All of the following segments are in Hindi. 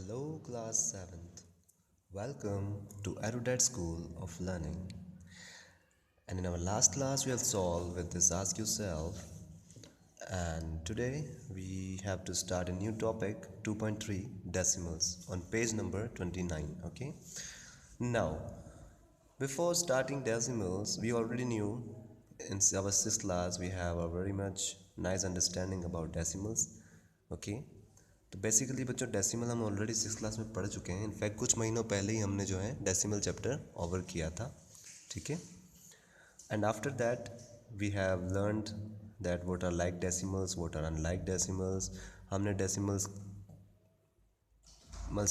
Hello, class 7th. Welcome to Erudite School of Learning. And in our last class, we have solved with this Ask Yourself. And today, we have to start a new topic 2.3 decimals on page number 29. Okay. Now, before starting decimals, we already knew in our sixth class we have a very much nice understanding about decimals. Okay. तो बेसिकली बच्चों डेसिमल हम ऑलरेडी सिक्स क्लास में पढ़ चुके हैं. इनफैक्ट कुछ महीनों पहले ही हमने जो है डेसिमल चैप्टर ओवर किया था. ठीक है. And after that we have learned that what are like decimals, what are unlike decimals. हमने डेसिमल्स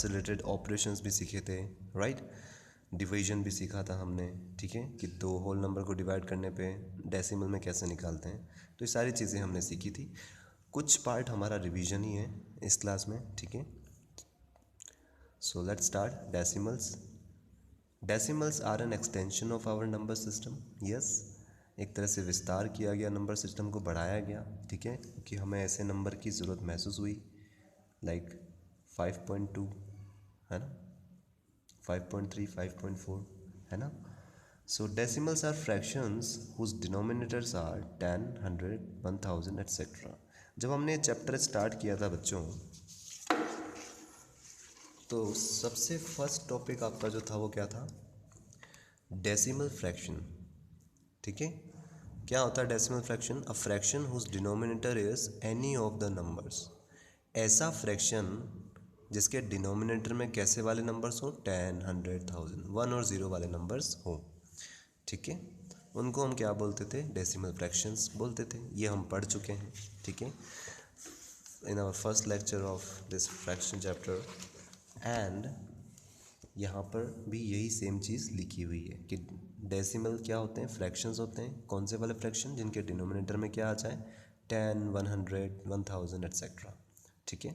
से रिलेटेड ऑपरेशंस भी सीखे थे, राइट. डिवीजन भी सीखा था हमने. ठीक है, कि दो होल नंबर को डिवाइड करने पे डेसिमल में कैसे निकालते हैं. तो ये सारी चीज़ें हमने सीखी थी. कुछ पार्ट हमारा रिवीजन ही है इस क्लास में. ठीक है. So let's start. Decimals. Decimals are an extension of our number system. Yes, एक तरह से विस्तार किया गया, नंबर सिस्टम को बढ़ाया गया. ठीक है, कि हमें ऐसे नंबर की ज़रूरत महसूस हुई लाइक 5.2 है ना, 5.3, 5.4 है ना. So decimals are fractions whose denominators are 10, 100, 1000 etcetera. जब हमने चैप्टर स्टार्ट किया था बच्चों, तो सबसे फर्स्ट टॉपिक आपका जो था वो क्या था? Decimal fraction. ठीक है. क्या होता है decimal fraction? A fraction whose denominator is any of the numbers. ऐसा फ्रैक्शन जिसके डिनोमिनेटर में कैसे वाले नंबर्स हो? 10, 100, 1000, 1 और 0 वाले नंबर्स हो. ठीक है, उनको हम क्या बोलते थे? डेसिमल फ्रैक्शंस बोलते थे. ये हम पढ़ चुके हैं. ठीक है, in our first lecture of this fraction chapter. And यहाँ पर भी यही सेम चीज़ लिखी हुई है कि डेसिमल क्या होते हैं? फ्रैक्शंस होते हैं. कौन से वाले फ्रैक्शन? जिनके डिनोमिनेटर में क्या आ जाए? 10, 100, 1000 एट्सेट्रा. ठीक है.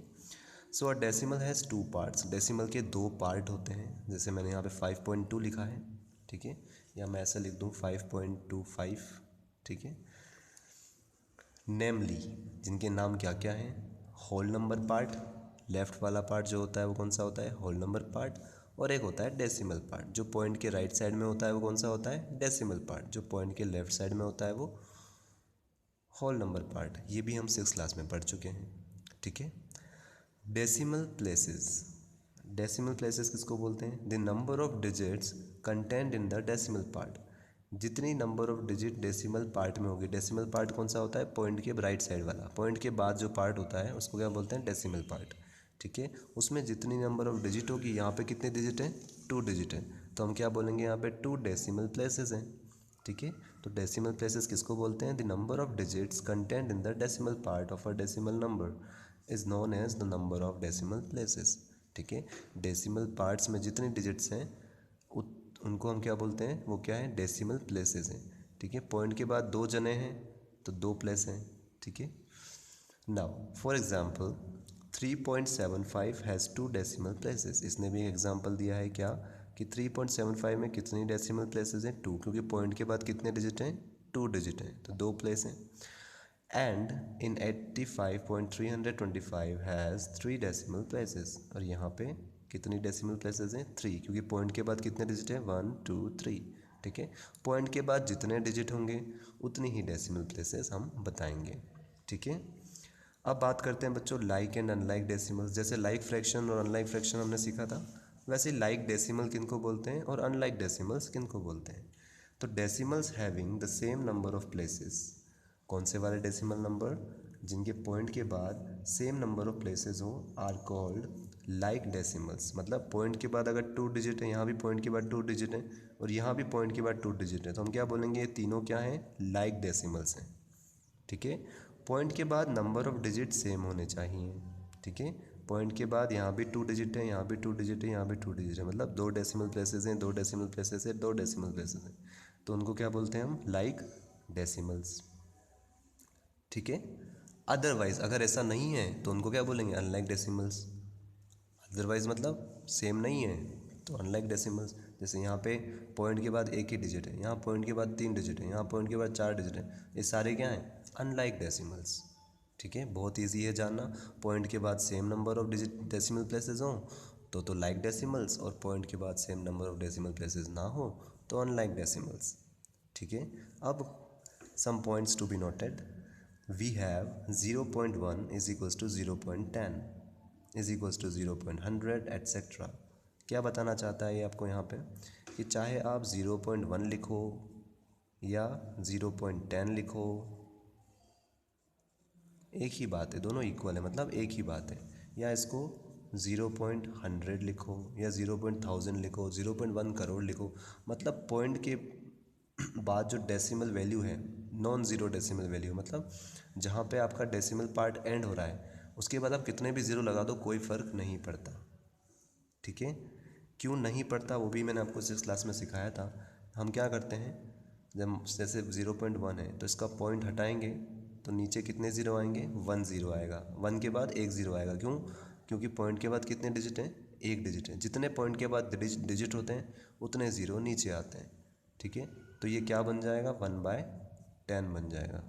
So a decimal has two parts. Decimal के दो पार्ट होते हैं. जैसे मैंने यहाँ पे 5.2 लिखा है. ठीक है, या मैं ऐसा लिख दूँ 5.25. ठीक है. नेमली, जिनके नाम क्या क्या हैं? Whole number part. लेफ़्ट वाला पार्ट जो होता है वो कौन सा होता है? Whole number part. और एक होता है डेसिमल पार्ट. जो पॉइंट के राइट साइड में होता है वो कौन सा होता है? Decimal part. जो पॉइंट के लेफ़्ट साइड में होता है वो होल नंबर पार्ट. ये भी हम सिक्स क्लास में पढ़ चुके हैं. ठीक है. Decimal places. डेसिमल प्लेसेस किसको बोलते हैं? The number of digits content in the decimal part. जितनी number of digit decimal part में होगी. डेसिमल पार्ट कौन सा होता है? पॉइंट के राइट साइड वाला. पॉइंट के बाद जो पार्ट होता है उसको क्या बोलते हैं? Decimal part. ठीक है, उसमें जितनी नंबर ऑफ डिजिट होगी. यहाँ पे कितने डिजिट हैं? 2 डिजिट हैं. तो हम क्या बोलेंगे? यहाँ पे 2 डेसिमल प्लेसेस हैं. ठीक है, तो डेसिमल प्लेसेस किसको बोलते हैं? The number of digits content in the decimal part of a decimal number is known as the number of decimal places. ठीक है, डेसिमल पार्ट्स में जितने डिजिट्स हैं उनको हम क्या बोलते हैं? वो क्या है? डेसिमल प्लेसेस हैं. ठीक है, पॉइंट के बाद दो जने हैं तो दो प्लेस हैं. ठीक है. Now for example 3.75 has 2 decimal places. इसने भी एग्जांपल दिया है क्या कि 3.75 में कितनी डेसिमल प्लेसेस हैं? 2, क्योंकि पॉइंट के बाद कितने डिजिट हैं? 2 डिजिट हैं, तो दो प्लेस हैं. And in 85.325 has 3 decimal places. और यहाँ पे कितनी डेसिमल प्लेसेस हैं? 3, क्योंकि पॉइंट के बाद कितने डिजिट हैं? 1, 2, 3. ठीक है, पॉइंट के बाद जितने डिजिट होंगे उतनी ही डेसिमल प्लेसेस हम बताएंगे. ठीक है. अब बात करते हैं बच्चों लाइक एंड अनलाइक डेसिमल्स. जैसे लाइक फ्रैक्शन और अनलाइक फ्रैक्शन हमने सीखा था, वैसे लाइक डेसिमल किनको बोलते हैं और अनलाइक डेसिमल्स किनको बोलते हैं? तो decimals having the same number of places. कौन से वाले डेसिमल नंबर? जिनके पॉइंट के बाद सेम नंबर ऑफ प्लेसेस हो आर कॉल्ड लाइक डेसिमल्स. मतलब पॉइंट के बाद अगर 2 डिजिट है, यहाँ भी पॉइंट के बाद 2 डिजिट है और यहाँ भी पॉइंट के बाद 2 डिजिट है, तो हम क्या बोलेंगे? ये तीनों क्या हैं? लाइक डेसिमल्स हैं. ठीक है. पॉइंट के बाद नंबर ऑफ डिजिट सेम होने चाहिए. ठीक है, पॉइंट के बाद यहाँ भी 2 डिजिट है, यहाँ भी 2 डिजिट है, यहाँ भी 2 डिजिट है. मतलब 2 डेसिमल प्लेसेस हैं, 2 डेसिमल प्लेसेस है, 2 डेसिमल प्लेसेस हैं. तो उनको क्या बोलते हैं हम? Like decimals. ठीक है. अदरवाइज अगर ऐसा नहीं है तो उनको क्या बोलेंगे? Unlike decimals. अदरवाइज मतलब सेम नहीं है तो अनलाइक डेसिमल्स. जैसे यहाँ पे पॉइंट के बाद एक ही डिजिट है, यहाँ पॉइंट के बाद 3 डिजिट है, यहाँ पॉइंट के बाद 4 डिजिट है. ये सारे क्या हैं? Unlike decimals. ठीक है, बहुत इजी है जानना। पॉइंट के बाद same number of digit decimal places हों तो लाइक डेसिमल्स, और पॉइंट के बाद same number of decimal places ना हो तो अनलाइक डेसिमल्स। ठीक है, अब some points to be noted. We have 0.1 is equals to 0.10 is equals to 0.100 etcetera. क्या बताना चाहता है ये आपको यहाँ पे, कि चाहे आप 0.1 लिखो या 0.10 लिखो, एक ही बात है, दोनों इक्वल है, मतलब एक ही बात है। या इसको 0.100 लिखो या 0.1000 लिखो, 0.1 करोड़ लिखो, मतलब पॉइंट के बाद जो डेसिमल वैल्यू है, नॉन ज़ीरो डेसिमल वैल्यू, मतलब जहाँ पे आपका डेसिमल पार्ट एंड हो रहा है उसके बाद आप कितने भी ज़ीरो लगा दो कोई फ़र्क नहीं पड़ता। ठीक है, क्यों नहीं पड़ता वो भी मैंने आपको इस क्लास में सिखाया था। हम क्या करते हैं, जब जैसे 0.1 है तो इसका पॉइंट हटाएंगे तो नीचे कितने ज़ीरो आएंगे, 1 ज़ीरो आएगा, 1 के बाद 1 ज़ीरो आएगा। क्यों? क्योंकि पॉइंट के बाद कितने डिजिट हैं, 1 डिजिट है। जितने पॉइंट के बाद डिजिट होते हैं उतने ज़ीरो नीचे आते हैं। ठीक है, तो ये क्या बन जाएगा, 1/10 बन जाएगा।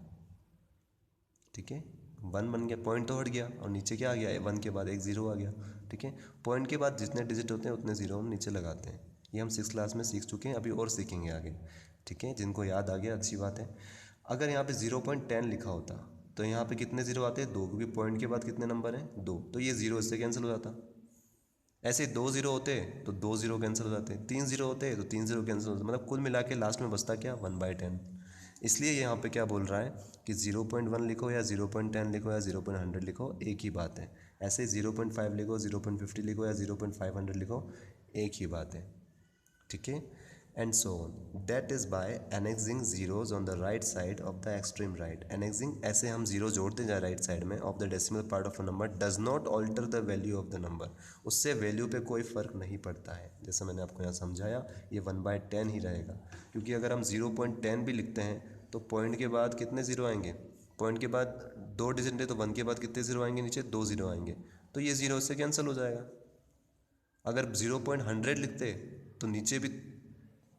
ठीक है, 1 बन गया, पॉइंट तो हट गया और नीचे क्या आ गया, 1 के बाद 1 ज़ीरो आ गया। ठीक है, पॉइंट के बाद जितने डिजिट होते हैं उतने ज़ीरो हम नीचे लगाते हैं। ये हम 6 क्लास में सीख चुके हैं, अभी और सीखेंगे आगे। ठीक है, जिनको याद आ गया अच्छी बात है। अगर यहाँ पे 0.10 लिखा होता तो यहाँ पे कितने ज़ीरो आते हैं, 2, क्योंकि पॉइंट के बाद कितने नंबर हैं, 2, तो ये ज़ीरो इससे कैंसिल हो जाता। ऐसे 2 ज़ीरो होते तो 2 ज़ीरो कैंसिल हो जाते, 3 ज़ीरो होते तो 3 ज़ीरो कैंसिल हो जाते, मतलब कुल मिला के लास्ट में बचता क्या, 1/10। इसलिए यहाँ पे क्या बोल रहा है कि 0.1 लिखो या 0.10 लिखो या 0.100 लिखो, एक ही बात है। ऐसे 0.5 लिखो, 0.50 लिखो या 0.500 लिखो, एक ही बात है। ठीक है, and so on. That is by annexing zeros on the right side of the extreme right. Annexing, ऐसे हम जीरो जोड़ते जाए राइट साइड में of the decimal part of a number, does not alter the value of the number. उससे वैल्यू पे कोई फ़र्क नहीं पड़ता है। जैसे मैंने आपको यहाँ समझाया, ये 1/10 ही रहेगा, क्योंकि अगर हम 0.10 भी लिखते हैं तो पॉइंट के बाद कितने ज़ीरो आएंगे, पॉइंट के बाद 2 डिजिट है तो 1 के बाद कितने ज़ीरो आएंगे, नीचे 2 ज़ीरो आएंगे, तो ये ज़ीरो इससे कैंसिल हो जाएगा। अगर 0.100 लिखते तो नीचे भी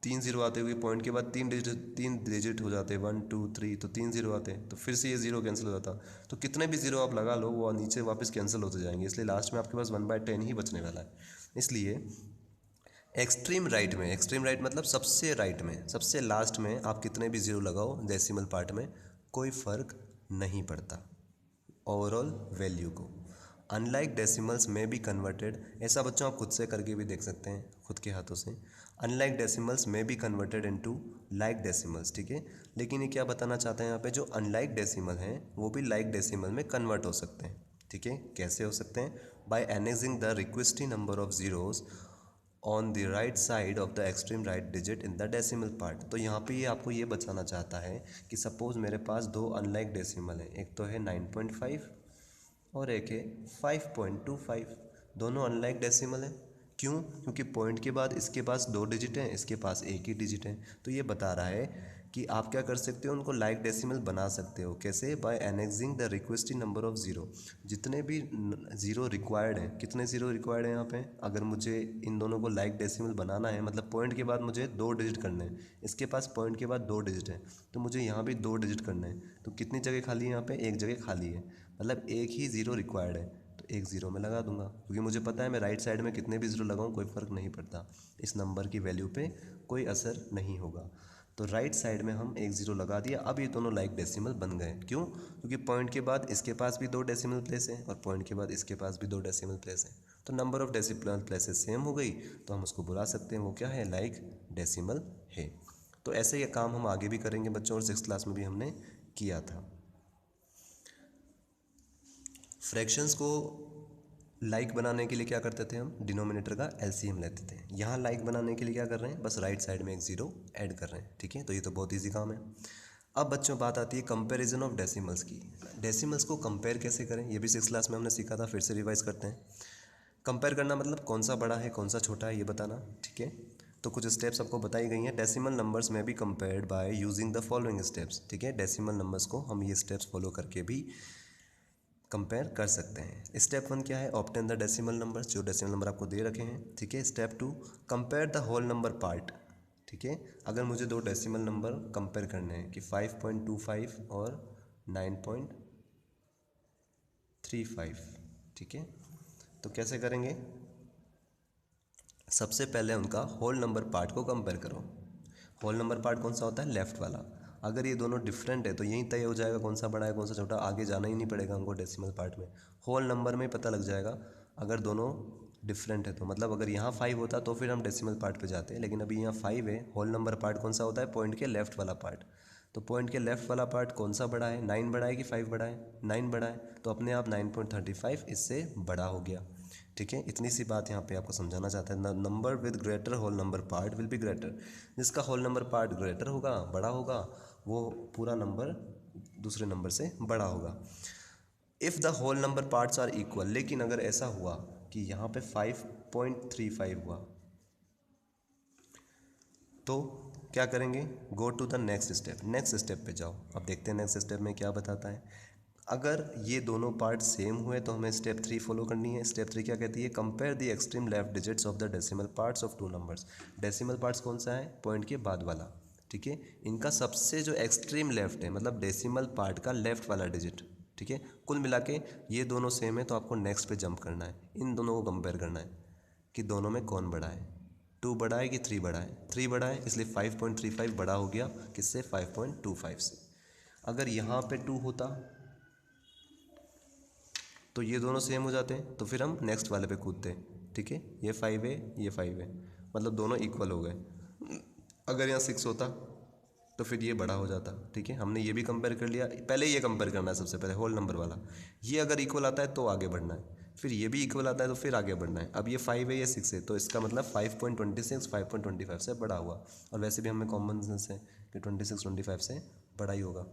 3 ज़ीरो आते हुए, पॉइंट के बाद 3 डिजिट हो जाते, 1 2 3, तो 3 ज़ीरो आते तो फिर से ये ज़ीरो कैंसिल हो जाता। तो कितने भी ज़ीरो आप लगा लो वो नीचे वापस कैंसिल होते जाएंगे, इसलिए लास्ट में आपके पास 1/10 ही बचने वाला है। इसलिए एक्सट्रीम राइट में, एक्सट्रीम राइट मतलब सबसे राइट में, सबसे लास्ट में आप कितने भी ज़ीरो लगाओ डेसिमल पार्ट में कोई फ़र्क नहीं पड़ता ओवरऑल वैल्यू को। अनलाइक डेसिमल्स में बी कन्वर्टेड, ऐसा बच्चों आप खुद से करके भी देख सकते हैं खुद के हाथों से। अनलाइक डेसिमल्स में be converted into like decimals. ठीक है, लेकिन ये क्या बताना चाहते हैं यहाँ पे, जो अनलाइक डेसिमल हैं वो भी लाइक डेसिमल में कन्वर्ट हो सकते हैं। ठीक है, कैसे हो सकते हैं, by annexing the requesting number of zeros on the right side of the extreme right digit in the decimal part. तो यहाँ पे ये आपको ये बताना चाहता है कि सपोज़ मेरे पास दो अनलाइक डेसिमल है, एक तो है 9.5 और एक है 5.25। दोनों अनलाइक डेसिमल है। क्यों? क्योंकि पॉइंट के बाद इसके पास 2 डिजिट हैं, इसके पास एक ही डिजिट है। तो ये बता रहा है कि आप क्या कर सकते हो, उनको लाइक डेसिमल बना सकते हो। कैसे? By annexing the requesting number of zero. जितने भी ज़ीरो रिक्वायर्ड है, कितने ज़ीरो रिक्वायर्ड है यहाँ पे, अगर मुझे इन दोनों को लाइक डेसिमल बनाना है, मतलब पॉइंट के बाद मुझे 2 डिजिट करने हैं, इसके पास पॉइंट के बाद 2 डिजिट है, तो मुझे यहाँ भी 2 डिजिट करना है। तो कितनी जगह खाली है यहाँ पे, एक जगह खाली है, मतलब एक ही ज़ीरो रिक्वायर्ड है, तो एक ज़ीरो में लगा दूंगा, क्योंकि मुझे पता है मैं राइट साइड में कितने भी ज़ीरो लगाऊँ कोई फ़र्क नहीं पड़ता, इस नंबर की वैल्यू पे कोई असर नहीं होगा। तो राइट साइड में हम एक ज़ीरो लगा दिया। अब ये दोनों लाइक डेसिमल बन गए। क्यों? क्योंकि पॉइंट के बाद इसके पास भी 2 डेसिमल प्लेस है और पॉइंट के बाद इसके पास भी 2 डेसिमल प्लेस है, तो number of decimal places same हो गई, तो हम उसको बुला सकते हैं वो क्या है, लाइक डेसिमल है। तो ऐसे ये काम हम आगे भी करेंगे बच्चों, और 6th क्लास में भी हमने किया था। फ्रैक्शंस को लाइक बनाने के लिए क्या करते थे हम, डिनोमिनेटर का एलसीएम लेते थे। यहाँ लाइक बनाने के लिए क्या कर रहे हैं, बस राइट साइड में एक ज़ीरो ऐड कर रहे हैं। ठीक है, तो ये तो बहुत ईजी काम है। अब बच्चों बात आती है कंपैरिजन ऑफ डेसिमल्स की। डेसिमल्स को कंपेयर कैसे करें, ये भी 6th क्लास में हमने सीखा था, फिर से रिवाइज करते हैं। कंपेयर करना मतलब कौन सा बड़ा है कौन सा छोटा है ये बताना। ठीक है, तो कुछ स्टेप्स आपको बताई गई हैं। डेसिमल नंबर्स में भी compared by using the following steps. ठीक है, डेसिमल नंबर्स को हम ये स्टेप्स फॉलो करके भी कंपेयर कर सकते हैं। स्टेप 1 क्या है, ऑब्टेन द डेसिमल नंबर्स, जो डेसिमल नंबर आपको दे रखे हैं। ठीक है, step 2 compare the whole number part. ठीक है, अगर मुझे दो डेसिमल नंबर कंपेयर करने हैं कि 5.25 और 9. 35, ठीक है। तो कैसे करेंगे, सबसे पहले उनका होल नंबर पार्ट को कंपेयर करो। होल नंबर पार्ट कौन सा होता है, लेफ्ट वाला। अगर ये दोनों डिफरेंट है तो यही तय हो जाएगा कौन सा बड़ा है कौन सा छोटा, आगे जाना ही नहीं पड़ेगा हमको डेसिमल पार्ट में, होल नंबर में पता लग जाएगा। अगर दोनों डिफरेंट है तो मतलब अगर यहाँ 5 होता तो फिर हम डेसिमल पार्ट पे जाते हैं, लेकिन अभी यहाँ 5 है। होल नंबर पार्ट कौन सा होता है, पॉइंट के लेफ्ट वाला पार्ट। तो पॉइंट के लेफ्ट वाला पार्ट कौन सा बड़ा है, 9 बड़ा है कि 5 बड़ा है, 9 बड़ा है, तो अपने आप 9.35 इससे बड़ा हो गया, ठीक है। इतनी सी बात यहाँ पे आपको समझाना चाहता है। Number with greater whole number part will be greater, जिसका होल नंबर पार्ट ग्रेटर होगा, बड़ा होगा, वो पूरा नंबर दूसरे नंबर से बड़ा होगा। If the whole number parts are equal, लेकिन अगर ऐसा हुआ कि यहाँ पे 5.35 हुआ तो क्या करेंगे, go to the next step, next step पे जाओ। अब देखते हैं नेक्स्ट स्टेप में क्या बताता है। अगर ये दोनों पार्ट सेम हुए तो हमें स्टेप 3 फॉलो करनी है। स्टेप 3 क्या कहती है, compare the extreme left digits of the decimal parts of two numbers. Decimal parts कौन सा है, पॉइंट के बाद वाला, ठीक है। इनका सबसे जो एक्सट्रीम लेफ्ट है मतलब डेसिमल पार्ट का लेफ्ट वाला डिजिट, ठीक है। कुल मिला के ये दोनों सेम है तो आपको नेक्स्ट पे जंप करना है, इन दोनों को कंपेयर करना है कि दोनों में कौन बड़ा है, 2 बड़ा है कि 3 बड़ा है। 3 बड़ा है इसलिए 5.35 बड़ा हो गया किससे, 5.25 से। अगर यहाँ पे 2 होता तो ये दोनों सेम हो जाते हैं, तो फिर हम नेक्स्ट वाले पे कूदते हैं, ठीक है। ये 5 है ये 5 है, मतलब दोनों इक्वल हो गए। अगर यहाँ 6 होता तो फिर ये बड़ा हो जाता, ठीक है। हमने ये भी कंपेयर कर लिया, पहले ये कंपेयर करना है सबसे पहले होल नंबर वाला। ये अगर इक्वल आता है तो आगे बढ़ना है, फिर ये भी इक्वल आता है तो फिर आगे बढ़ना है। अब ये 5 है ये 6 है, तो इसका मतलब 5.26 5.25 से बड़ा हुआ, और वैसे भी हमें कॉमन सेंस है कि 26 25 से बड़ा ही होगा,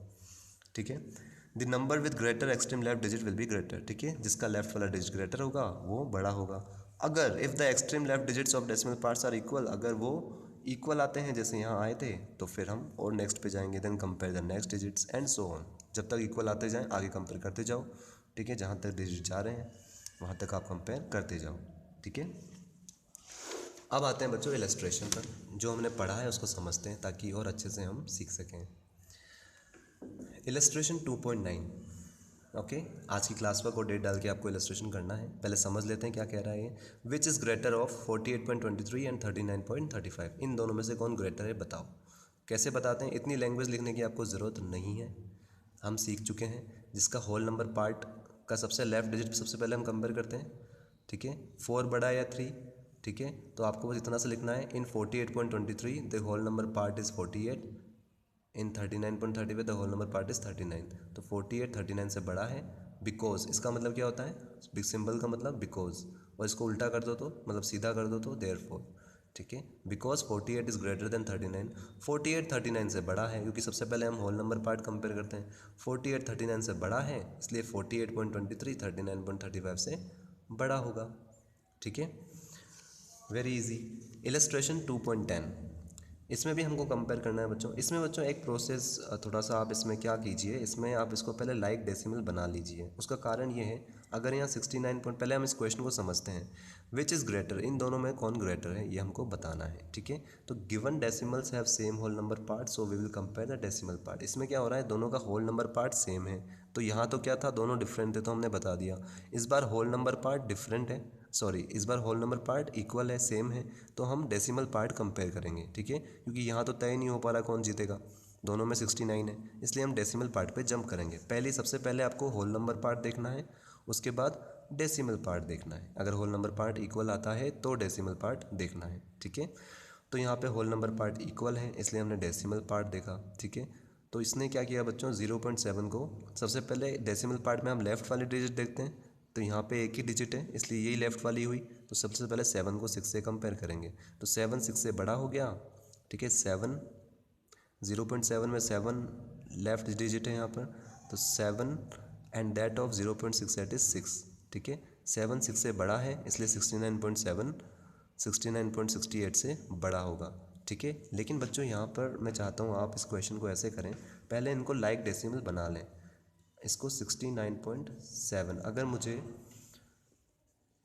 ठीक है। The number with greater extreme left digit will be greater, ठीक है। जिसका लेफ्ट वाला डिजिट ग्रेटर होगा वो बड़ा होगा। अगर if the extreme left digits of decimal parts are equal, अगर वो इक्वल आते हैं जैसे यहाँ आए थे तो फिर हम और नेक्स्ट पे जाएंगे, then compare the next digits and so on. जब तक इक्वल आते जाएं आगे कंपेयर करते जाओ, ठीक है। जहाँ तक डिजिट जा रहे हैं वहाँ तक आप कंपेयर करते जाओ, ठीक है। अब आते हैं बच्चों इलस्ट्रेशन पर। जो हमने पढ़ा है उसको समझते हैं ताकि और अच्छे से हम सीख सकें। Illustration 2.9, okay. आज की क्लास वर्क और डेट डाल के आपको इलस्ट्रेशन करना है। पहले समझ लेते हैं क्या कह रहा है ये। Which is greater of 48.23 and 39.35, इन दोनों में से कौन ग्रेटर है बताओ। कैसे बताते हैं, इतनी लैंग्वेज लिखने की आपको ज़रूरत नहीं है, हम सीख चुके हैं। जिसका होल नंबर पार्ट का सबसे लेफ्ट डिजिट सबसे पहले हम कंपेयर करते हैं, ठीक है। 4 बड़ा है या 3, ठीक है। तो आपको बस इतना से लिखना है, in 48.23 the whole number part is 48, in 39.30 the whole number part is 39। तो 48 39 से बड़ा है। बिकॉज इसका मतलब क्या होता है, बिग सिंबल का मतलब बिकॉज, और इसको उल्टा कर दो तो मतलब सीधा कर दो तो देयरफॉर, ठीक है। बिकॉज 48 इज़ ग्रेटर देन 39, 48 39 से बड़ा है, क्योंकि सबसे पहले हम होल नंबर पार्ट कंपेयर करते हैं। 48 39 से बड़ा है इसलिए 48.23 39.35 से बड़ा होगा, ठीक है। Very easy. इलस्ट्रेशन 2.10, इसमें भी हमको कंपेयर करना है बच्चों। इसमें बच्चों एक प्रोसेस थोड़ा सा आप इसमें क्या कीजिए, इसमें आप इसको पहले लाइक डेसिमल बना लीजिए। उसका कारण ये है, अगर यहाँ 69 पॉइंट, पहले हम इस क्वेश्चन को समझते हैं। विच इज़ ग्रेटर, इन दोनों में कौन ग्रेटर है ये हमको बताना है, ठीक है। तो given decimals have same whole number part so we will compare the decimal part. इसमें क्या हो रहा है, दोनों का होल नंबर पार्ट सेम है, तो यहाँ तो क्या था, दोनों डिफरेंट थे तो हमने बता दिया। इस बार होल नंबर पार्ट डिफरेंट है, सॉरी इस बार होल नंबर पार्ट इक्वल है, सेम है, तो हम डेसिमल पार्ट कंपेयर करेंगे, ठीक है। क्योंकि यहाँ तो तय नहीं हो पा रहा कौन जीतेगा, दोनों में 69 है, इसलिए हम डेसिमल पार्ट पे जंप करेंगे। सबसे पहले आपको होल नंबर पार्ट देखना है, उसके बाद डेसिमल पार्ट देखना है। अगर होल नंबर पार्ट इक्वल आता है तो डेसिमल पार्ट देखना है, ठीक है। तो यहाँ पे होल नंबर पार्ट इक्वल है इसलिए हमने डेसिमल पार्ट देखा, ठीक है। तो इसने क्या किया बच्चों, 0.7 को सबसे पहले डेसिमल पार्ट में हम लेफ़्ट वाली डिजिट देखते हैं, तो यहाँ पे एक ही डिजिट है इसलिए यही लेफ़्ट वाली हुई। तो सबसे पहले 7 को 6 से कंपेयर करेंगे, तो 7 6 से बड़ा हो गया, ठीक है। 7 0.7 में 7 लेफ्ट डिजिट है यहाँ पर, तो 7 and that of 0.6 that is 6, ठीक है। 7 6 से बड़ा है इसलिए 69.7 69.68 से बड़ा होगा, ठीक है। लेकिन बच्चों यहाँ पर मैं चाहता हूँ आप इस क्वेश्चन को ऐसे करें, पहले इनको लाइक डेसिमल बना लें। इसको 69.7, अगर मुझे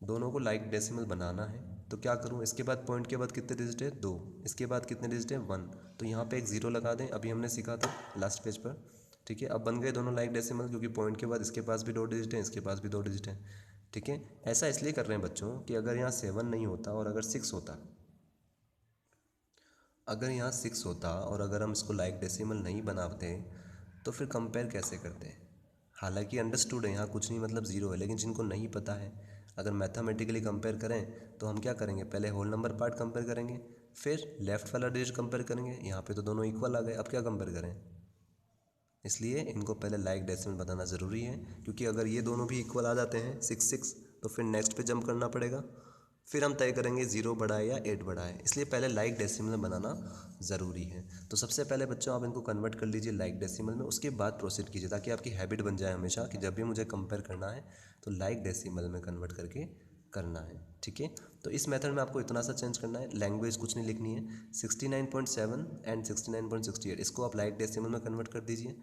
दोनों को लाइक डेसिमल बनाना है तो क्या करूँ, इसके बाद पॉइंट के बाद कितने डिजिट है, 2, इसके बाद कितने डिजिट है, 1, तो यहाँ पे एक ज़ीरो लगा दें, अभी हमने सीखा था लास्ट पेज पर, ठीक है, अब बन गए दोनों लाइक डेसिमल, क्योंकि पॉइंट के बाद इसके पास भी 2 डिजिट हैं, इसके पास भी 2 डिजिट हैं। ठीक है, ऐसा इसलिए कर रहे हैं बच्चों कि अगर यहाँ 7 नहीं होता और अगर 6 होता, अगर यहाँ 6 होता और अगर हम इसको लाइक डेसिमल नहीं बनाते तो फिर कंपेयर कैसे करते? हालांकि अंडरस्टूड है, यहाँ कुछ नहीं मतलब ज़ीरो है, लेकिन जिनको नहीं पता है, अगर मैथमेटिकली कंपेयर करें तो हम क्या करेंगे, पहले होल नंबर पार्ट कंपेयर करेंगे, फिर लेफ़्ट वाला डिजिट कंपेयर करेंगे। यहाँ पे तो दोनों इक्वल आ गए, अब क्या कंपेयर करें? इसलिए इनको पहले लाइक डेसिमल बताना ज़रूरी है, क्योंकि अगर ये दोनों भी इक्वल आ जाते हैं 6 तो फिर नेक्स्ट पे जंप करना पड़ेगा, फिर हम तय करेंगे 0 बड़ा है या 8 बड़ा है। इसलिए पहले लाइक डेसिमल बनाना ज़रूरी है। तो सबसे पहले बच्चों आप इनको कन्वर्ट कर लीजिए लाइक डेसिमल में, उसके बाद प्रोसीड कीजिए, ताकि आपकी हैबिट बन जाए हमेशा कि जब भी मुझे कंपेयर करना है तो लाइक डेसिमल में कन्वर्ट करके करना है। ठीक है, तो इस मेथड में आपको इतना सा चेंज करना है, लैंग्वेज कुछ नहीं लिखनी है। 69.7 एंड 69.68 इसको आप लाइक डेसिमल में कन्वर्ट कर दीजिए।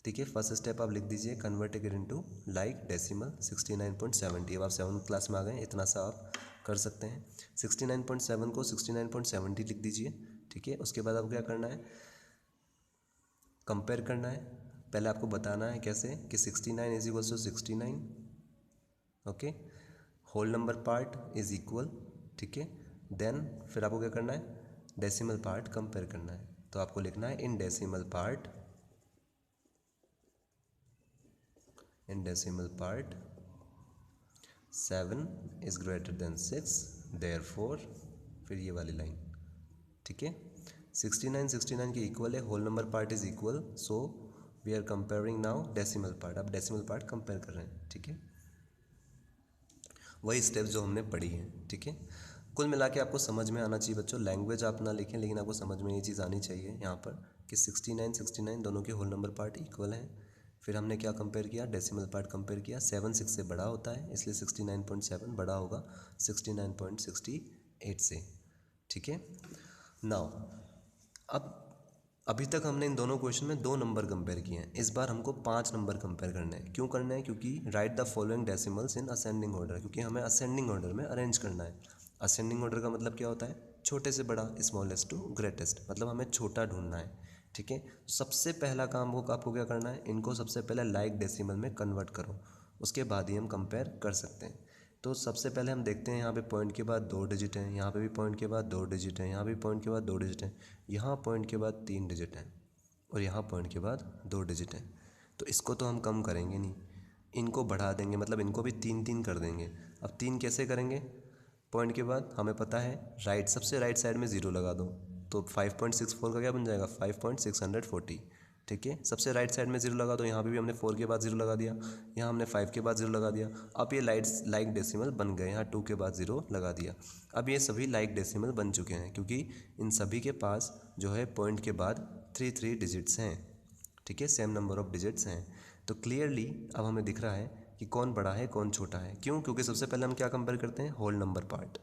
ठीक है, फर्स्ट स्टेप आप लिख दीजिए convert it into like decimal 69.70। अब आप 7th क्लास में आ गए, इतना सा आप कर सकते हैं। 69.7 को 69.70 लिख दीजिए। ठीक है, उसके बाद आपको क्या करना है, कंपेयर करना है। पहले आपको बताना है कैसे कि 69 is equal to 69, okay, whole number part is equal. ठीक है, देन फिर आपको क्या करना है, डेसिमल पार्ट कंपेयर करना है। तो आपको लिखना है in decimal part, in decimal part 7 is greater than 6, therefore, फिर ये वाली लाइन। ठीक है, 69 के इक्वल है, whole number part is equal, so we are comparing now decimal part. अब डेसिमल पार्ट कंपेयर कर रहे हैं। ठीक है, वही स्टेप्स जो हमने पढ़ी हैं। ठीक है, कुल मिला के आपको समझ में आना चाहिए बच्चों, लैंग्वेज आप ना लिखें लेकिन आपको समझ में ये चीज़ आनी चाहिए यहाँ पर कि 69 दोनों के होल नंबर पार्ट इक्वल हैं। फिर हमने क्या कंपेयर किया, डेसिमल पार्ट कंपेयर किया। 7 6 से बड़ा होता है, इसलिए 69.7 बड़ा होगा 69.68 से। ठीक है, नाउ अब अभी तक हमने इन दोनों क्वेश्चन में 2 नंबर कंपेयर किए हैं, इस बार हमको 5 नंबर कंपेयर करने हैं। क्यों करना है, क्योंकि right the following decimals in ascending order, क्योंकि हमें असेंडिंग ऑर्डर में अरेंज करना है। असेंडिंग ऑर्डर का मतलब क्या होता है, छोटे से बड़ा, स्मॉलेस्ट टू ग्रेटेस्ट, मतलब हमें छोटा ढूंढना है। ठीक है, सबसे पहला काम हो आपको क्या करना है, इनको सबसे पहले लाइक डेसिमल में कन्वर्ट करो, उसके बाद ही हम कंपेयर कर सकते हैं। तो सबसे पहले हम देखते हैं, यहाँ पे पॉइंट के बाद 2 डिजिट हैं, यहाँ पे भी पॉइंट के बाद 2 डिजिट हैं, यहाँ भी पॉइंट के बाद 2 डिजिट हैं, यहाँ पॉइंट के बाद 3 डिजिट हैं और यहाँ पॉइंट के बाद 2 डिजिट हैं। तो इसको तो हम कम करेंगे नहीं, इनको बढ़ा देंगे, मतलब इनको भी 3 3 कर देंगे। अब 3 कैसे करेंगे, पॉइंट के बाद हमें पता है राइट, सबसे राइट साइड में 0 लगा दो, तो 5.64 का क्या बन जाएगा, 5.640। ठीक है, सबसे राइट साइड में 0 लगा दो, यहाँ पे भी हमने 4 के बाद 0 लगा दिया, यहाँ हमने 5 के बाद 0 लगा दिया। अब ये लाइक डेसिमल बन गए, यहाँ 2 के बाद 0 लगा दिया। अब ये सभी लाइक डेसिमल बन चुके हैं, क्योंकि इन सभी के पास जो है पॉइंट के बाद 3 डिजिट्स हैं। ठीक है, सेम नंबर ऑफ डिजिट्स हैं। तो क्लियरली अब हमें दिख रहा है कि कौन बड़ा है कौन छोटा है। क्यों, क्योंकि सबसे पहले हम क्या कंपेयर करते हैं, whole number part.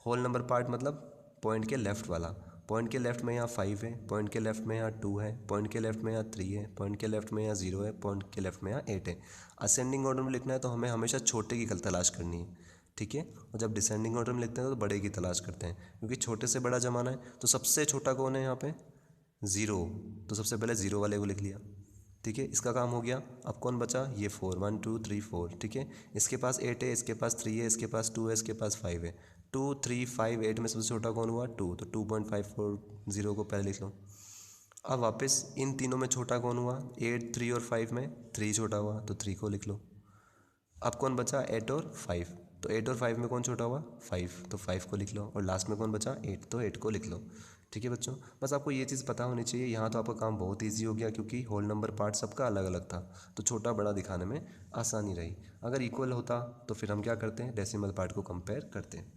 Whole number part मतलब पॉइंट के लेफ़्ट वाला, पॉइंट के लेफ़्ट में यहाँ 5 है, पॉइंट के लेफ़्ट में यहाँ 2 है, पॉइंट के लेफ़्ट में यहाँ 3 है, पॉइंट के लेफ़्ट में यहाँ 0 है, पॉइंट के लेफ़्ट में यहाँ 8 है। असेंडिंग ऑर्डर में लिखना है तो हमें हमेशा छोटे की तलाश करनी है। ठीक है, और जब डिसेंडिंग ऑर्डर में लिखते हैं तो बड़े की तलाश करते हैं, क्योंकि छोटे से बड़ा जमाना है। तो सबसे छोटा कौन है यहाँ पे, 0, तो सबसे पहले 0 वाले को लिख लिया। ठीक है, इसका काम हो गया। अब कौन बचा, ये 4, 1 2 3 4। ठीक है, इसके पास 8 है, इसके पास 3 है, इसके पास 2 है, इसके पास 5 है। 2 3 5 8 में सबसे छोटा कौन हुआ, 2, तो 2.54 0 को पहले लिख लो। अब वापस इन तीनों में छोटा कौन हुआ, 8 3 और 5 में 3 छोटा हुआ, तो 3 को लिख लो। अब कौन बचा, 8 और 5, तो 8 और 5 में कौन छोटा हुआ, 5, तो 5 को लिख लो। और लास्ट में कौन बचा, 8, तो 8 को लिख लो। ठीक है बच्चों, बस आपको ये चीज़ पता होनी चाहिए। यहाँ तो आपका काम बहुत इजी हो गया, क्योंकि होल नंबर पार्ट सबका अलग अलग था, तो छोटा बड़ा दिखाने में आसानी रही। अगर इक्वल होता तो फिर हम क्या करते हैं, डेसिमल पार्ट को कंपेयर करते हैं।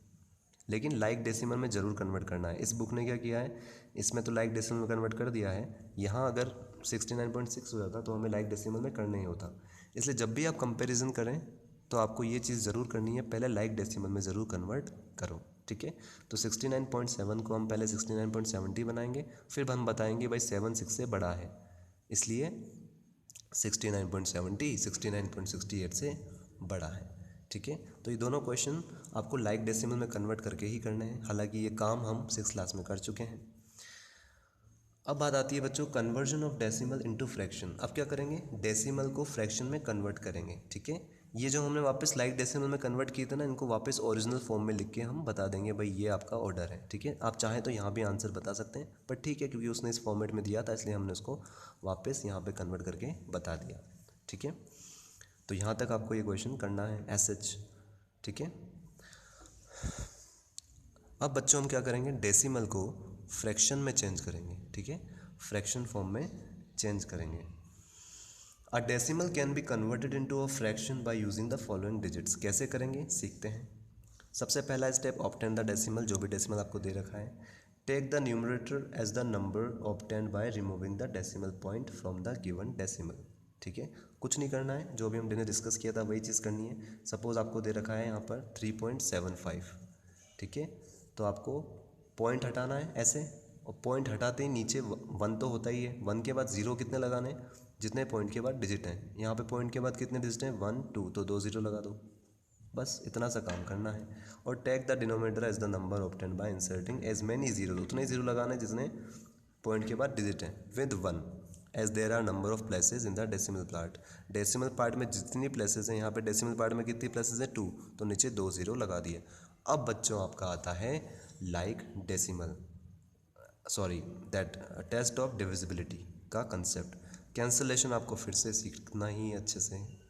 लेकिन लाइक डेसिमल में ज़रूर कन्वर्ट करना है। इस बुक ने क्या किया है, इसमें तो लाइक डेसिमल में कन्वर्ट कर दिया है, यहाँ अगर 69.6 हो जाता तो हमें लाइक डेसिमल में करना ही होता। इसलिए जब भी आप कंपैरिजन करें तो आपको ये चीज़ ज़रूर करनी है, पहले लाइक डेसिमल में ज़रूर कन्वर्ट करो। ठीक है, तो 69.7 को हम पहले 69.70 बनाएंगे, फिर हम बताएंगे भाई 7 6 से बड़ा है, इसलिए 69.70 69.68 से बड़ा है। ठीक है, तो ये दोनों क्वेश्चन आपको लाइक डेसिमल में कन्वर्ट करके ही करने हैं। हालांकि ये काम हम 6th क्लास में कर चुके हैं। अब बात आती है बच्चों conversion of decimal into fraction. अब क्या करेंगे, डेसिमल को फ्रैक्शन में कन्वर्ट करेंगे। ठीक है, ये जो हमने वापस लाइक डेसिमल में कन्वर्ट किए थे ना, इनको वापस ओरिजिनल फॉर्म में लिख के हम बता देंगे भाई ये आपका ऑर्डर है। ठीक है, आप चाहें तो यहाँ भी आंसर बता सकते हैं, पर ठीक है क्योंकि उसने इस फॉर्मेट में दिया था इसलिए हमने उसको वापस यहाँ पे कन्वर्ट करके बता दिया। ठीक है, तो यहाँ तक आपको ये क्वेश्चन करना है एसएच। ठीक है, अब बच्चों हम क्या करेंगे, डेसिमल को फ्रैक्शन में चेंज करेंगे। ठीक है, फ्रैक्शन फॉर्म में चेंज करेंगे। A decimal can be converted into a fraction by using the following digits. कैसे करेंगे सीखते हैं। सबसे पहला स्टेप, ऑब्टेन द डेसिमल। जो भी डेसिमल आपको दे रखा है, take the numerator as the number obtain by removing the decimal point from the given decimal. ठीक है, कुछ नहीं करना है, जो भी हमने डिस्कस किया था वही चीज़ करनी है। सपोज आपको दे रखा है यहाँ पर 3.75। ठीक है, तो आपको पॉइंट हटाना है ऐसे, और पॉइंट हटाते ही नीचे वन तो होता ही है, वन के बाद जीरो कितने लगाने, जितने पॉइंट के बाद डिजिट हैं। यहाँ पे पॉइंट के बाद कितने डिजिट हैं, 1 2, तो 2 जीरो लगा दो। बस इतना सा काम करना है। और take the denominator as the number obtain by inserting as many zero, उतने जीरो लगाने जितने पॉइंट के बाद डिजिट हैं, with 1 as there are number of places in the decimal part. Decimal part में जितनी प्लेसेज हैं, यहाँ पे डेसिमल पार्ट में कितनी प्लेसेज हैं, 2, तो नीचे 2 जीरो लगा दिए। अब बच्चों आपका आता है like decimal, sorry that test of divisibility का कंसेप्ट। कैंसलेशन आपको फिर से सीखना ही है अच्छे से,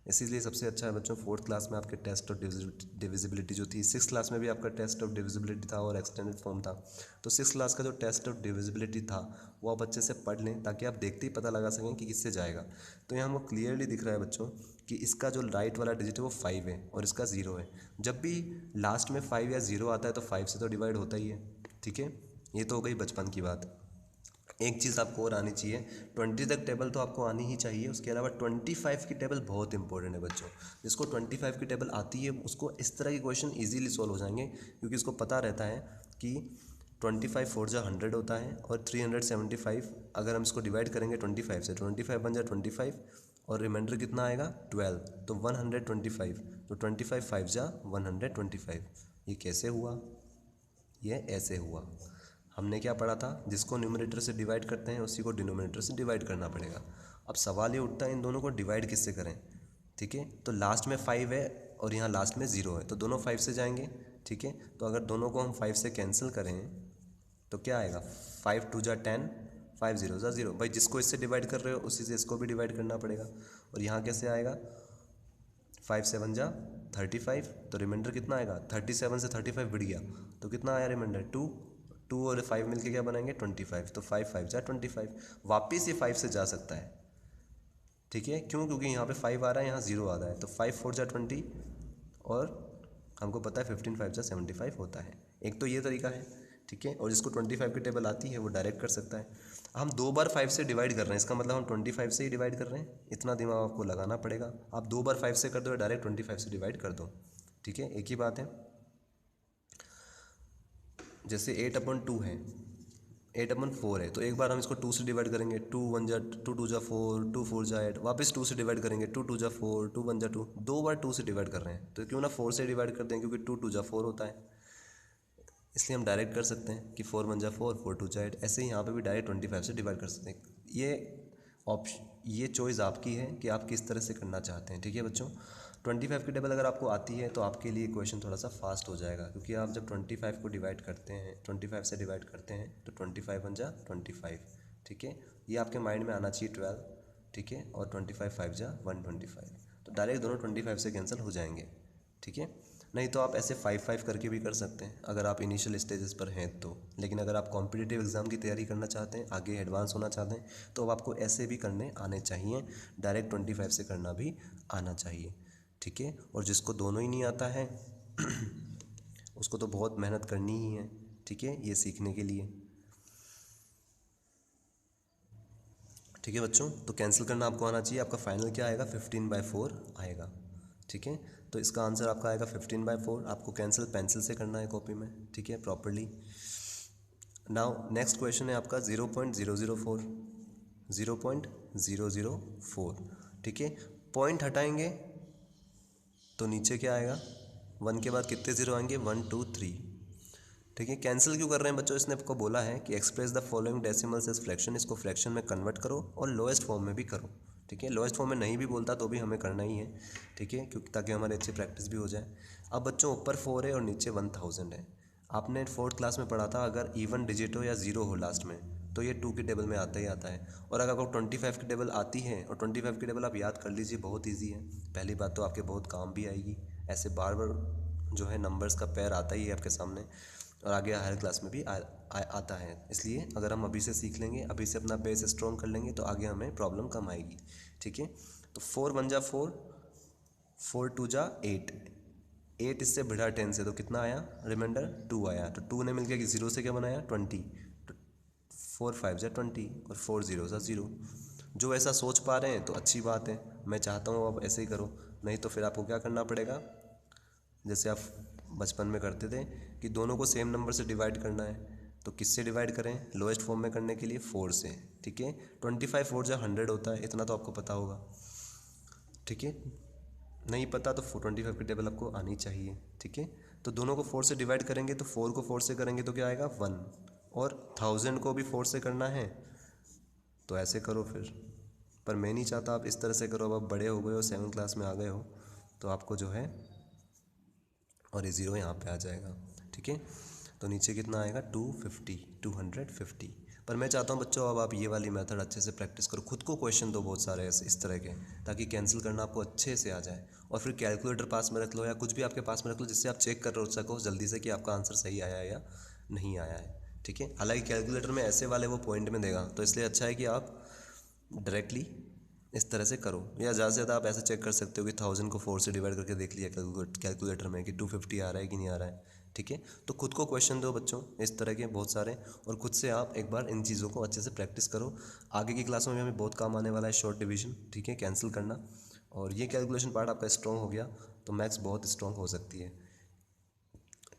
इसीलिए सबसे अच्छा है बच्चों 4th क्लास में आपके टेस्ट ऑफ डिविजिबिलिटी जो थी, 6th क्लास में भी आपका टेस्ट ऑफ डिविजिबिलिटी था और एक्सटेंडेड फॉर्म था। तो 6th क्लास का जो टेस्ट ऑफ डिविजिबिलिटी था वो आप अच्छे से पढ़ लें ताकि आप देखते ही पता लगा सकें कि किससे जाएगा। तो यहाँ हमको क्लियरली दिख रहा है बच्चों कि इसका जो राइट वाला डिजिट है वो 5 है और इसका 0 है। जब भी लास्ट में 5 या 0 आता है तो 5 से तो डिवाइड होता ही है। ठीक है, ये तो हो गई बचपन की बात। एक चीज़ आपको और आनी चाहिए, 20 तक टेबल तो आपको आनी ही चाहिए, उसके अलावा 25 की टेबल बहुत इंपॉर्टेंट है बच्चों। जिसको 25 की टेबल आती है उसको इस तरह के क्वेश्चन इजीली सॉल्व हो जाएंगे, क्योंकि इसको पता रहता है कि 25 4 जा 100 होता है और 375 अगर हम इसको डिवाइड करेंगे 25 से, 25 बन जाए 25 और रिमाइंडर कितना आएगा 12, तो 125, तो 25 5 जा 125। ये कैसे हुआ, ये ऐसे हुआ। हमने क्या पढ़ा था, जिसको न्यूमरेटर से डिवाइड करते हैं उसी को डिनोमिनेटर से डिवाइड करना पड़ेगा। अब सवाल ये उठता है इन दोनों को डिवाइड किससे करें। ठीक है, तो लास्ट में 5 है और यहाँ लास्ट में 0 है, तो दोनों 5 से जाएंगे। ठीक है, तो अगर दोनों को हम 5 से कैंसिल करें तो क्या आएगा, 5 2 जा 10, 5 0 जा 0। भाई जिसको इससे डिवाइड कर रहे हो उसी से इसको भी डिवाइड करना पड़ेगा। और यहाँ कैसे आएगा, 5 7 जा 35, तो रिमाइंडर कितना आएगा, 37 से 35 बढ़ गया तो कितना आया रिमाइंडर 2, 2 और 5 मिलके क्या बनाएंगे 25, तो 5 5 जा 25। वापिस ये 5 से जा सकता है। ठीक है, क्यों, क्योंकि यहाँ पे 5 आ रहा है, यहाँ 0 आ रहा है, तो 5 4 जा 20 और हमको पता है 15 5 जा 75 होता है। एक तो ये तरीका है। ठीक है, और जिसको 25 की टेबल आती है वो डायरेक्ट कर सकता है। हम 2 बार 5 से डिवाइड कर रहे हैं, इसका मतलब हम 25 से ही डिवाइड कर रहे हैं, इतना दिमाग आपको लगाना पड़ेगा। आप 2 बार 5 से कर दो या डायरेक्ट 25 से डिवाइड कर दो। ठीक है, एक ही बात है। जैसे 8/2 है, 8/4 है, तो एक बार हम इसको 2 से डिवाइड करेंगे, 2 1 जा 2 2 जा 4, 2 4 जा 8, वापस 2 से डिवाइड करेंगे, 2 2 जा 4, 2 1 जा 2, 2 बार 2 से डिवाइड कर रहे हैं, तो क्यों ना 4 से डिवाइड कर दें, क्योंकि 2 2 जा 4 होता है, इसलिए हम डायरेक्ट कर सकते हैं कि 4 1 जा 4, 4 2 जा 8। ऐसे ही यहाँ पे भी डायरेक्ट 25 से डिवाइड कर सकते हैं। ये ऑप्शन, ये चॉइस आपकी है कि आप किस तरह से करना चाहते हैं। ठीक है बच्चों, 25 की टेबल अगर आपको आती है तो आपके लिए क्वेश्चन थोड़ा सा फास्ट हो जाएगा, क्योंकि आप जब 25 को डिवाइड करते हैं, 25 से डिवाइड करते हैं तो 25 बन जा 25। ठीक है, ये आपके माइंड में आना चाहिए 12। ठीक है, और 25 5 जा 125, तो डायरेक्ट दोनों 25 से कैंसिल हो जाएंगे। ठीक है, नहीं तो आप ऐसे 5 5 करके भी कर सकते हैं अगर आप इनिशियल स्टेजेस पर हैं तो। लेकिन अगर आप कॉम्पिटिटिव एग्ज़ाम की तैयारी करना चाहते हैं, आगे एडवांस होना चाहते हैं, तो अब आपको ऐसे भी करने आने चाहिए, डायरेक्ट 25 से करना भी आना चाहिए। ठीक है, और जिसको दोनों ही नहीं आता है उसको तो बहुत मेहनत करनी ही है। ठीक है, ये सीखने के लिए। ठीक है बच्चों, तो कैंसिल करना आपको आना चाहिए। आपका फाइनल क्या आएगा, 15/4 आएगा। ठीक है, तो इसका आंसर आपका आएगा 15/4। आपको कैंसिल पेंसिल से करना है कॉपी में। ठीक है, प्रॉपरली। नाउ नेक्स्ट क्वेश्चन है आपका 0.004, 0.004। ठीक है, पॉइंट हटाएंगे तो नीचे क्या आएगा, 1 के बाद कितने ज़ीरो आएंगे, 1 2 3। ठीक है, कैंसिल क्यों कर रहे हैं बच्चों, इसने आपको बोला है कि express the following decimals as fraction, इसको फ्रैक्शन में कन्वर्ट करो और लोएस्ट फॉर्म में भी करो। ठीक है, लोएस्ट फॉर्म में नहीं भी बोलता तो भी हमें करना ही है। ठीक है, क्योंकि ताकि हमारी अच्छी प्रैक्टिस भी हो जाए। अब बच्चों ऊपर 4 है और नीचे 1000 है। आपने 4th क्लास में पढ़ा था अगर इवन डिजिट हो या ज़ीरो हो लास्ट में तो ये 2 की टेबल में आता ही आता है। और अगर आपको 25 की टेबल आती है, और 25 की टेबल आप याद कर लीजिए, बहुत ईजी है। पहली बात तो आपके बहुत काम भी आएगी, ऐसे बार बार जो है नंबर्स का पेयर आता ही है आपके सामने, और आगे हायर क्लास में भी आता है। इसलिए अगर हम अभी से सीख लेंगे, अभी से अपना बेस स्ट्रॉन्ग कर लेंगे तो आगे हमें प्रॉब्लम कम आएगी। ठीक है, तो 4 1 जा 4, 4 2 जा 8, 8 इससे बढ़ा 10 से तो कितना आया, रिमाइंडर 2 आया। तो 2 ने मिलकर कि 0 से क्या बनाया 20, तो 4 5 जा 20 और 4 0 जा 0। जो ऐसा सोच पा रहे हैं तो अच्छी बात है, मैं चाहता हूँ आप ऐसे ही करो, नहीं तो फिर आपको क्या करना पड़ेगा, जैसे आप बचपन में करते थे कि दोनों को सेम नंबर से डिवाइड करना है। तो किससे डिवाइड करें लोएस्ट फॉर्म में करने के लिए, 4 से। ठीक है, 25 4 जा 100 होता है, इतना तो आपको पता होगा। ठीक है, नहीं पता तो 25 की टेबल आपको आनी चाहिए। ठीक है, तो दोनों को 4 से डिवाइड करेंगे तो 4 को 4 से करेंगे तो क्या आएगा 1, और 1000 को भी 4 से करना है तो ऐसे करो फिर। पर मैं नहीं चाहता आप इस तरह से करो, अब आप बड़े हो गए हो, 7th क्लास में आ गए हो, तो आपको जो है और ये 0 यहाँ पे आ जाएगा। ठीक है, तो नीचे कितना आएगा 250। पर मैं चाहता हूँ बच्चों अब आप ये वाली मेथड अच्छे से प्रैक्टिस करो, खुद को क्वेश्चन दो बहुत सारे ऐसे इस तरह के, ताकि कैंसिल करना आपको अच्छे से आ जाए। और फिर कैलकुलेटर पास में रख लो या कुछ भी आपके पास में रख लो, जिससे आप चेक कर सको जल्दी से कि आपका आंसर सही आया है या नहीं आया है। ठीक है, हालांकि कैलकुलेटर में ऐसे वाले वो पॉइंट में देगा, तो इसलिए अच्छा है कि आप डायरेक्टली इस तरह से करो, या ज़्यादा से ज़्यादा आप ऐसे चेक कर सकते हो कि 1000 को 4 से डिवाइड करके देख लिया कैलकुलेटर में कि 250 आ रहा है कि नहीं आ रहा है। ठीक है, तो खुद को क्वेश्चन दो बच्चों इस तरह के बहुत सारे, और खुद से आप एक बार इन चीज़ों को अच्छे से प्रैक्टिस करो। आगे की क्लासों में हमें बहुत काम आने वाला है शॉर्ट डिवीजन, ठीक है, कैंसिल करना, और ये कैलकुलेशन पार्ट आपका स्ट्रॉन्ग हो गया तो मैथ्स बहुत स्ट्रॉन्ग हो सकती है।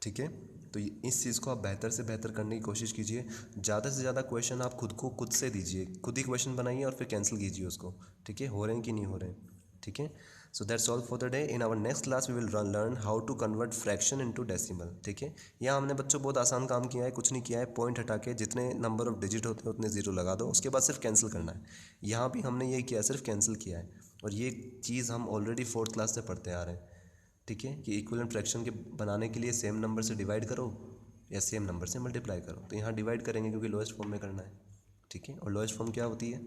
ठीक है, तो इस चीज़ को आप बेहतर से बेहतर करने की कोशिश कीजिए। ज़्यादा से ज़्यादा क्वेश्चन आप खुद से दीजिए, खुद ही क्वेश्चन बनाइए और फिर कैंसिल कीजिए उसको। ठीक है, हो रहे हैं कि नहीं हो रहे हैं। ठीक है, so that's all for the day. In our next class we will learn how to convert fraction into decimal. ठीक है, यहाँ हमने बच्चों बहुत आसान काम किया है, कुछ नहीं किया है, पॉइंट हटा के जितने नंबर ऑफ डिजिट होते हैं उतने ज़ीरो लगा दो, उसके बाद सिर्फ कैंसिल करना है। यहाँ भी हमने ये किया, सिर्फ कैंसिल किया है, और ये चीज़ हम ऑलरेडी 4th क्लास से पढ़ते आ रहे हैं। ठीक है, कि इक्विवेलेंट फ्रैक्शन के बनाने के लिए सेम नंबर से डिवाइड करो या सेम नंबर से मल्टीप्लाई करो, तो यहाँ डिवाइड करेंगे क्योंकि लोएस्ट फॉर्म में करना है। ठीक है, और लोएस्ट फॉर्म क्या होती है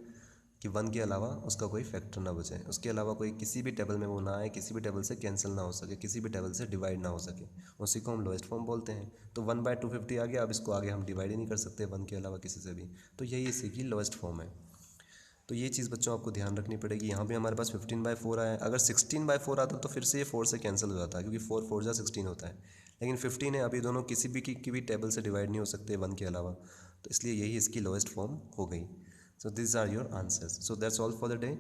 कि 1 के अलावा उसका कोई फैक्टर ना बचे, उसके अलावा कोई किसी भी टेबल में वो ना आए, किसी भी टेबल से कैंसिल ना हो सके, किसी भी टेबल से डिवाइड ना हो सके, उसी को हम लोएस्ट फॉर्म बोलते हैं। तो 1/250 आ गया, अब इसको आगे हम डिवाइड ही नहीं कर सकते 1 के अलावा किसी से भी, तो यही इसी की लोएस्ट फॉर्म है। तो ये चीज़ बच्चों आपको ध्यान रखनी पड़ेगी। यहाँ भी हमारे पास 15/4 आया है, अगर 16/4 आता तो फिर से ये 4 से कैंसिल हो जाता है, क्योंकि 4 4 जा 16 होता है, लेकिन 15 है, अभी दोनों किसी भी की भी टेबल से डिवाइड नहीं हो सकते 1 के अलावा, तो इसलिए यही इसकी लोएस्ट फॉर्म हो गई। So this are your answers. So that's all for the day.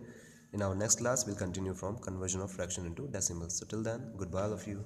In our next class, we'll continue from conversion of fraction into decimals. So till then, goodbye all of you.